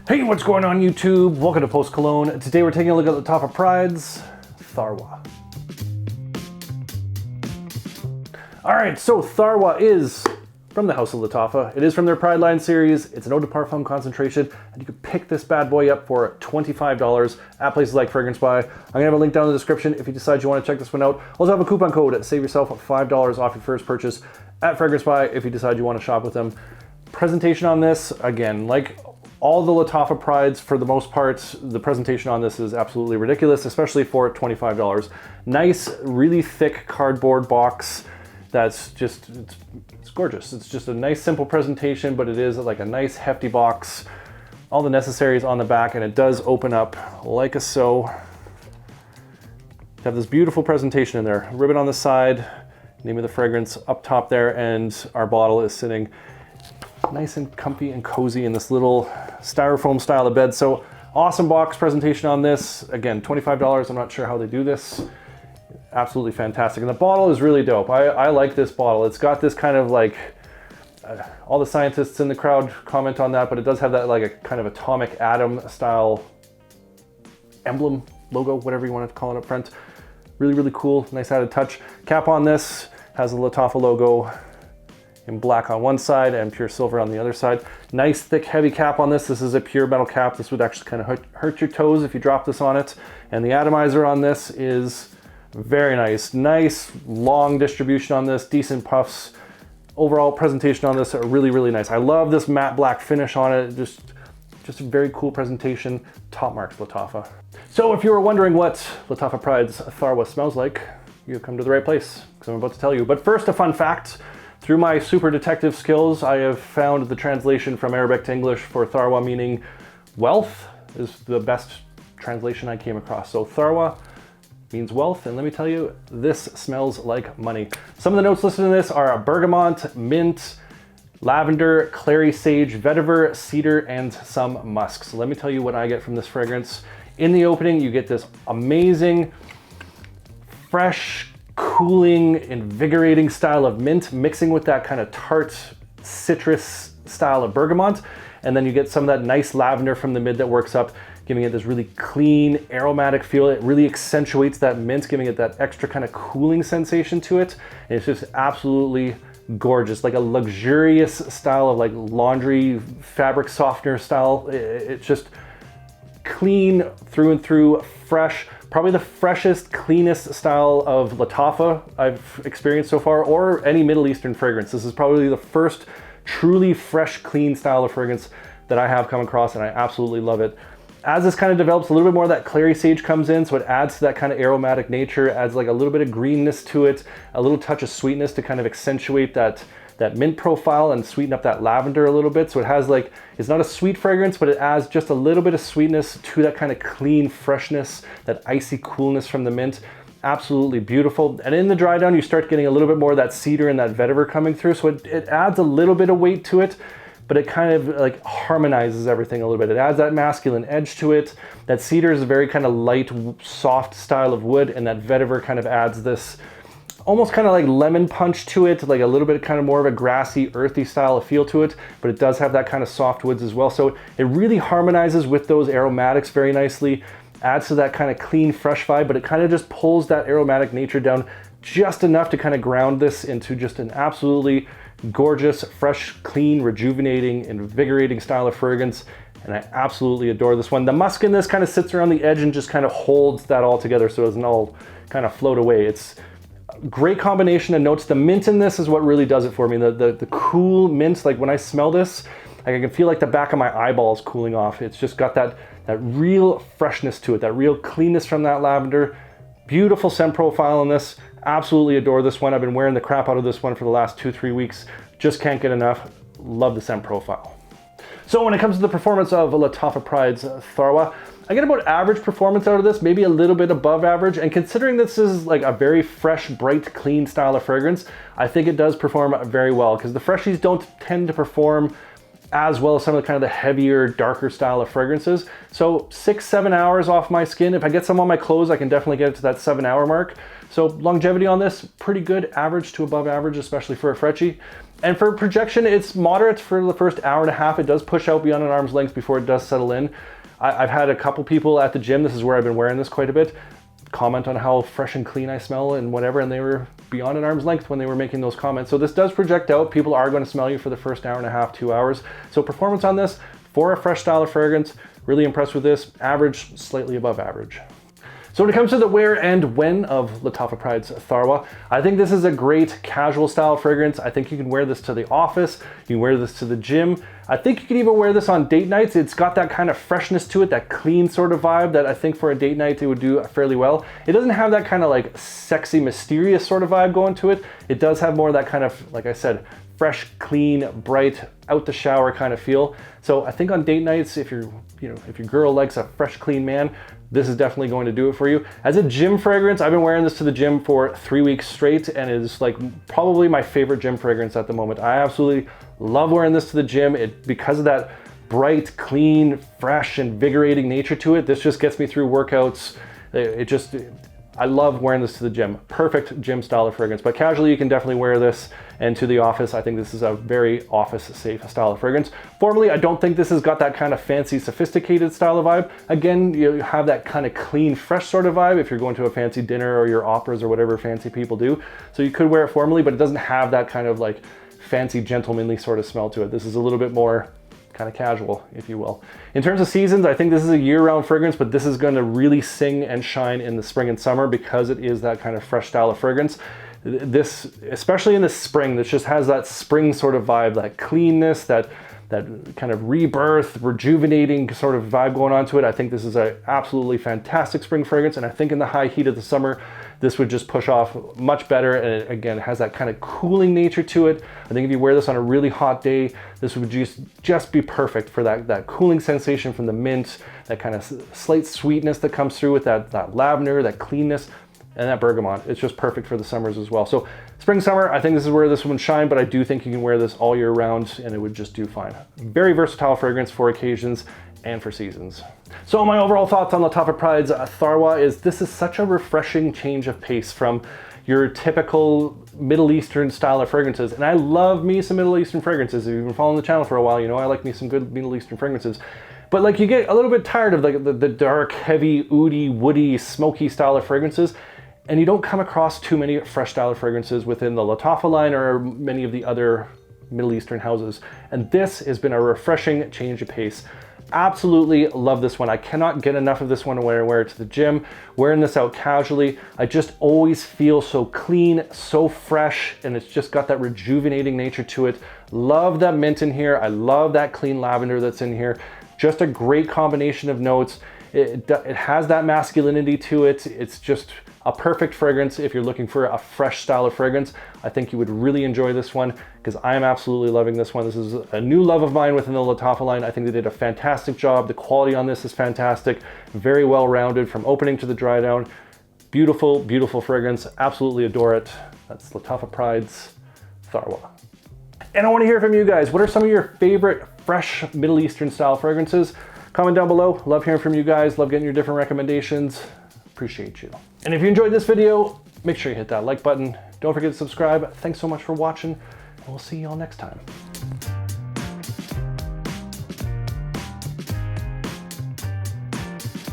Hey, what's going on YouTube? Welcome to Post Cologne. Today we're taking a look at Lattafa Pride's Tharwah. Alright, so Tharwah is from the House of Lattafa. It is from their Pride line series. It's an eau de parfum concentration, and you can pick this bad boy up for $25 at places like Fragrance Buy. I'm gonna have a link down in the description if you decide you want to check this one out. Also have a coupon code, save yourself $5 off your first purchase at Fragrance Buy if you decide you want to shop with them. Presentation on this, again, like all the Lattafa Prides, for the most part, the presentation on this is absolutely ridiculous, especially for $25. Nice, really thick cardboard box that's just, it's gorgeous. It's just a nice, simple presentation, but it is like a nice, hefty box. All the necessaries on the back, and it does open up like so. Have this beautiful presentation in there. Ribbon on the side, name of the fragrance up top there, and our bottle is sitting nice and comfy and cozy in this little styrofoam style of bed. So awesome box presentation on this. Again, $25. I'm not sure how they do this. Absolutely fantastic. And the bottle is really dope. I like this bottle. It's got this kind of like, all the scientists in the crowd comment on that, but it does have that like a kind of atomic atom style emblem, logo, whatever you want to call it up front. Really, really cool. Nice added touch. Cap on this has the Lattafa logo in black on one side and pure silver on the other side. Nice thick heavy cap on this. This is a pure metal cap. This would actually kind of hurt your toes if you drop this on it. And the atomizer on this is very nice. Nice long distribution on this, decent puffs. Overall presentation on this are really, really nice. I love this matte black finish on it. Just a very cool presentation. Top marks Lattafa. So if you were wondering what Lattafa Pride's Tharwah smells like, you've come to the right place, because I'm about to tell you. But first, a fun fact. Through my super detective skills, I have found the translation from Arabic to English for Tharwah, meaning wealth, is the best translation I came across. So Tharwah means wealth, and let me tell you, this smells like money. Some of the notes listed in this are bergamot, mint, lavender, clary sage, vetiver, cedar, and some musk. So let me tell you what I get from this fragrance. In the opening, you get this amazing, fresh, cooling, invigorating style of mint mixing with that kind of tart citrus style of bergamot, and then you get some of that nice lavender from the mid that works up, giving it this really clean aromatic feel. It really accentuates that mint, giving it that extra kind of cooling sensation to it, and it's just absolutely gorgeous, like a luxurious style of like laundry fabric softener style. It's just clean through and through, fresh. Probably the freshest, cleanest style of Lattafa I've experienced so far, or any Middle Eastern fragrance. This is probably the first truly fresh, clean style of fragrance that I have come across, and I absolutely love it. As this kind of develops, a little bit more of that clary sage comes in, so it adds to that kind of aromatic nature, adds like a little bit of greenness to it, a little touch of sweetness to kind of accentuate that mint profile and sweeten up that lavender a little bit. So it has like, it's not a sweet fragrance, but it adds just a little bit of sweetness to that kind of clean freshness, that icy coolness from the mint. Absolutely beautiful. And in the dry down, you start getting a little bit more of that cedar and that vetiver coming through. So it adds a little bit of weight to it, but it kind of like harmonizes everything a little bit. It adds that masculine edge to it. That cedar is a very kind of light, soft style of wood, and that vetiver kind of adds this almost kind of like lemon punch to it, like a little bit kind of more of a grassy, earthy style of feel to it, but it does have that kind of soft woods as well. So it really harmonizes with those aromatics very nicely, adds to that kind of clean, fresh vibe, but it kind of just pulls that aromatic nature down just enough to kind of ground this into just an absolutely gorgeous, fresh, clean, rejuvenating, invigorating style of fragrance. And I absolutely adore this one. The musk in this kind of sits around the edge and just kind of holds that all together so it doesn't all kind of float away. It's great combination of notes. The mint in this is what really does it for me. The cool mint, like when I smell this, like I can feel like the back of my eyeballs cooling off. It's just got that real freshness to it, that real cleanness from that lavender. Beautiful scent profile in this. Absolutely adore this one. I've been wearing the crap out of this one for the last 2-3 weeks. Just can't get enough. Love the scent profile. So when it comes to the performance of Lattafa Pride's Tharwah, I get about average performance out of this, maybe a little bit above average. And considering this is like a very fresh, bright, clean style of fragrance, I think it does perform very well, because the freshies don't tend to perform as well as some of the kind of the heavier, darker style of fragrances. So 6-7 hours off my skin. If I get some on my clothes, I can definitely get it to that 7-hour mark. So longevity on this, pretty good, average to above average, especially for a freshie. And for projection, it's moderate for the first hour and a half. It does push out beyond an arm's length before it does settle in. I've had a couple people at the gym, this is where I've been wearing this quite a bit, comment on how fresh and clean I smell and whatever, and they were beyond an arm's length when they were making those comments. So this does project out. People are going to smell you for the first hour and a half, 2 hours. So performance on this, for a fresh style of fragrance, really impressed with this. Average, slightly above average. So when it comes to the where and when of Lattafa Pride's Tharwah, I think this is a great casual style fragrance. I think you can wear this to the office, you can wear this to the gym. I think you can even wear this on date nights. It's got that kind of freshness to it, that clean sort of vibe that I think for a date night it would do fairly well. It doesn't have that kind of like sexy, mysterious sort of vibe going to it. It does have more of that kind of, like I said, fresh, clean, bright, out the shower kind of feel. So I think on date nights, if your girl likes a fresh, clean man, this is definitely going to do it for you. As a gym fragrance, I've been wearing this to the gym for 3 weeks straight, and it is like probably my favorite gym fragrance at the moment. I absolutely love wearing this to the gym. Because of that bright, clean, fresh, invigorating nature to it, this just gets me through workouts. I love wearing this to the gym. Perfect gym style of fragrance, but casually you can definitely wear this, and to the office, I think this is a very office safe style of fragrance. Formally, I don't think this has got that kind of fancy, sophisticated style of vibe. Again, you have that kind of clean, fresh sort of vibe if you're going to a fancy dinner or your operas or whatever fancy people do. So you could wear it formally, but it doesn't have that kind of like fancy, gentlemanly sort of smell to it. This is a little bit more kind of casual, if you will. In terms of seasons, I think this is a year-round fragrance, but this is going to really sing and shine in the spring and summer because it is that kind of fresh style of fragrance. This, especially in the spring, this just has that spring sort of vibe, that cleanness, that kind of rebirth, rejuvenating sort of vibe going on to it. I think this is an absolutely fantastic spring fragrance, and I think in the high heat of the summer, this would just push off much better, and it, again, has that kind of cooling nature to it. I think if you wear this on a really hot day, this would just be perfect for that cooling sensation from the mint, that kind of slight sweetness that comes through with that lavender, that cleanness, and that bergamot. It's just perfect for the summers as well. So spring, summer, I think this is where this one shine, but I do think you can wear this all year round and it would just do fine. Very versatile fragrance for occasions and for seasons. So my overall thoughts on Lattafa Pride's Tharwah is this is such a refreshing change of pace from your typical Middle Eastern style of fragrances. And I love me some Middle Eastern fragrances. If you've been following the channel for a while, you know I like me some good Middle Eastern fragrances. But like you get a little bit tired of the dark, heavy, oody, woody, smoky style of fragrances. And you don't come across too many fresh style of fragrances within the Lattafa line or many of the other Middle Eastern houses. And this has been a refreshing change of pace. Absolutely love this one. I cannot get enough of this one when I wear it to the gym. Wearing this out casually, I just always feel so clean, so fresh, and it's just got that rejuvenating nature to it. Love that mint in here. I love that clean lavender that's in here. Just a great combination of notes. It has that masculinity to it. It's just a perfect fragrance if you're looking for a fresh style of fragrance. I think you would really enjoy this one because I am absolutely loving this one. This is a new love of mine within the Lattafa line. I think they did a fantastic job. The quality on this is fantastic. Very well rounded from opening to the dry down. Beautiful, beautiful fragrance. Absolutely adore it. That's Lattafa Pride's Tharwah. And I want to hear from you guys. What are some of your favorite fresh Middle Eastern style fragrances? Comment down below. Love hearing from you guys. Love getting your different recommendations. Appreciate you. And if you enjoyed this video, make sure you hit that like button. Don't forget to subscribe. Thanks so much for watching, and we'll see you all next time.